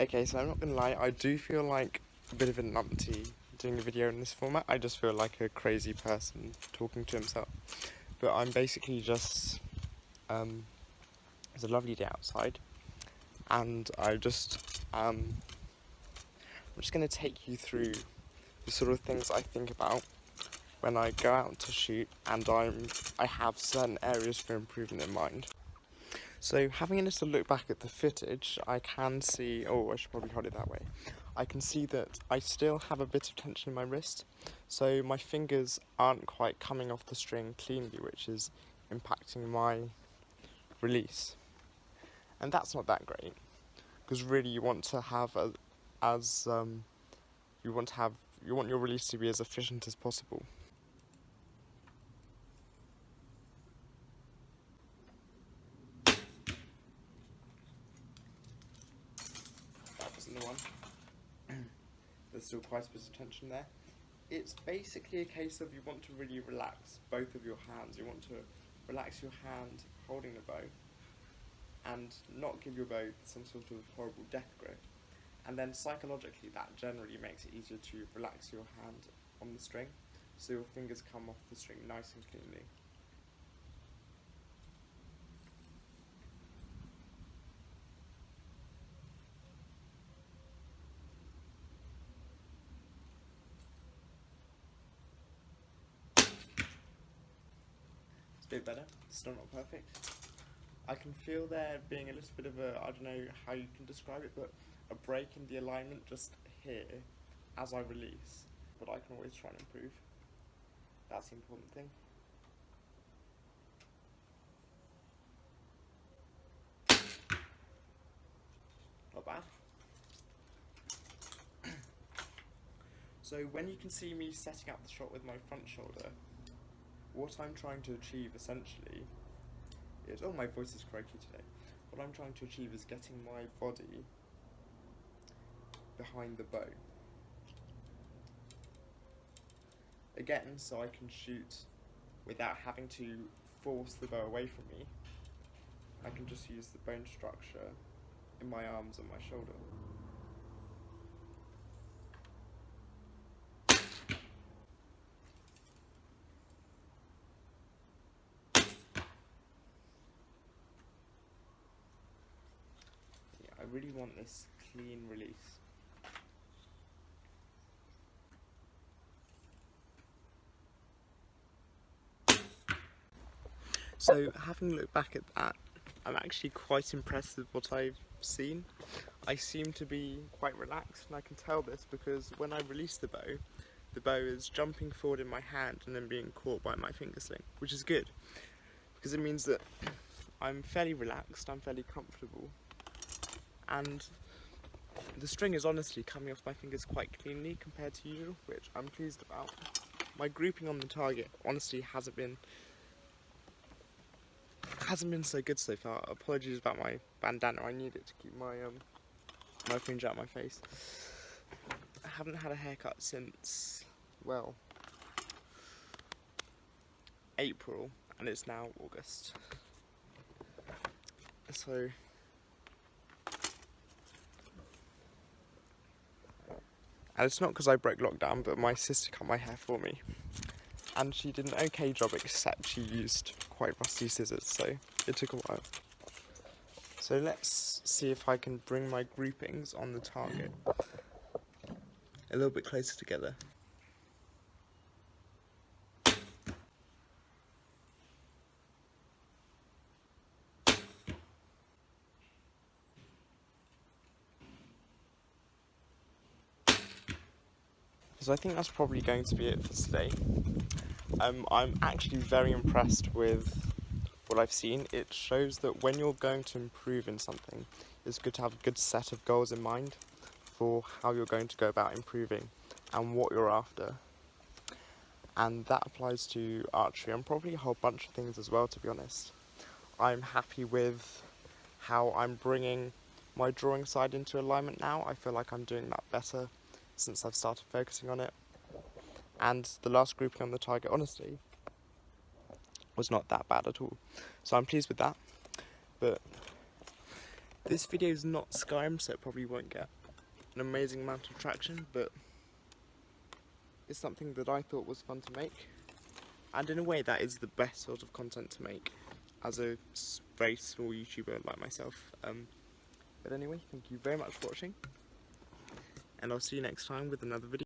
Okay, so I'm not gonna lie, I do feel like a bit of a numpty doing a video in this format. I just feel like a crazy person talking to himself. But I'm basically just, it's a lovely day outside, and I'm just gonna take you through the sort of things I think about when I go out to shoot, and I have certain areas for improvement in mind. So having a little look back at the footage, I can see, I should probably hold it that way. I can see that I still have a bit of tension in my wrist, so my fingers aren't quite coming off the string cleanly, which is impacting my release. And that's not that great, because really you want to have you want your release to be as efficient as possible. That wasn't the one. There's still quite a bit of tension there. It's basically a case of you want to really relax both of your hands. You want to relax your hand holding the bow and not give your bow some sort of horrible death grip. And then psychologically that generally makes it easier to relax your hand on the string so your fingers come off the string nice and cleanly. It's a bit better, still not perfect. I can feel there being a little bit of a, I don't know how you can describe it, but a break in the alignment just here as I release. But I can always try and improve. That's the important thing. Not bad. So when you can see me setting up the shot with my front shoulder, what I'm trying to achieve essentially is, my voice is croaky today. What I'm trying to achieve is getting my body behind the bow. Again, so I can shoot without having to force the bow away from me. I can just use the bone structure in my arms and my shoulder. I really want this clean release. So having looked back at that, I'm actually quite impressed with what I've seen. I seem to be quite relaxed, and I can tell this because when I release the bow is jumping forward in my hand and then being caught by my finger sling, which is good because it means that I'm fairly relaxed, I'm fairly comfortable, and the string is honestly coming off my fingers quite cleanly compared to usual, which I'm pleased about. My grouping on the target honestly hasn't been so good so far. Apologies about my bandana, I need it to keep my my fringe out of my face. I haven't had a haircut since, well, April, and it's now August. So and it's not because I broke lockdown, but my sister cut my hair for me. And she did an okay job, except she used quite rusty scissors, so it took a while. So let's see if I can bring my groupings on the target a little bit closer together. So I think that's probably going to be it for today. I'm actually very impressed with what I've seen. It shows that when you're going to improve in something, it's good to have a good set of goals in mind for how you're going to go about improving and what you're after. And that applies to archery and probably a whole bunch of things as well, to be honest. I'm happy with how I'm bringing my drawing side into alignment now. I feel like I'm doing that better since I've started focusing on it. And the last grouping on the target, honestly, was not that bad at all. So I'm pleased with that. But This video is not Skyrim, so it probably won't get an amazing amount of traction, but it's something that I thought was fun to make. And in a way, that is the best sort of content to make as a very small YouTuber like myself. But anyway, thank you very much for watching, and I'll see you next time with another video.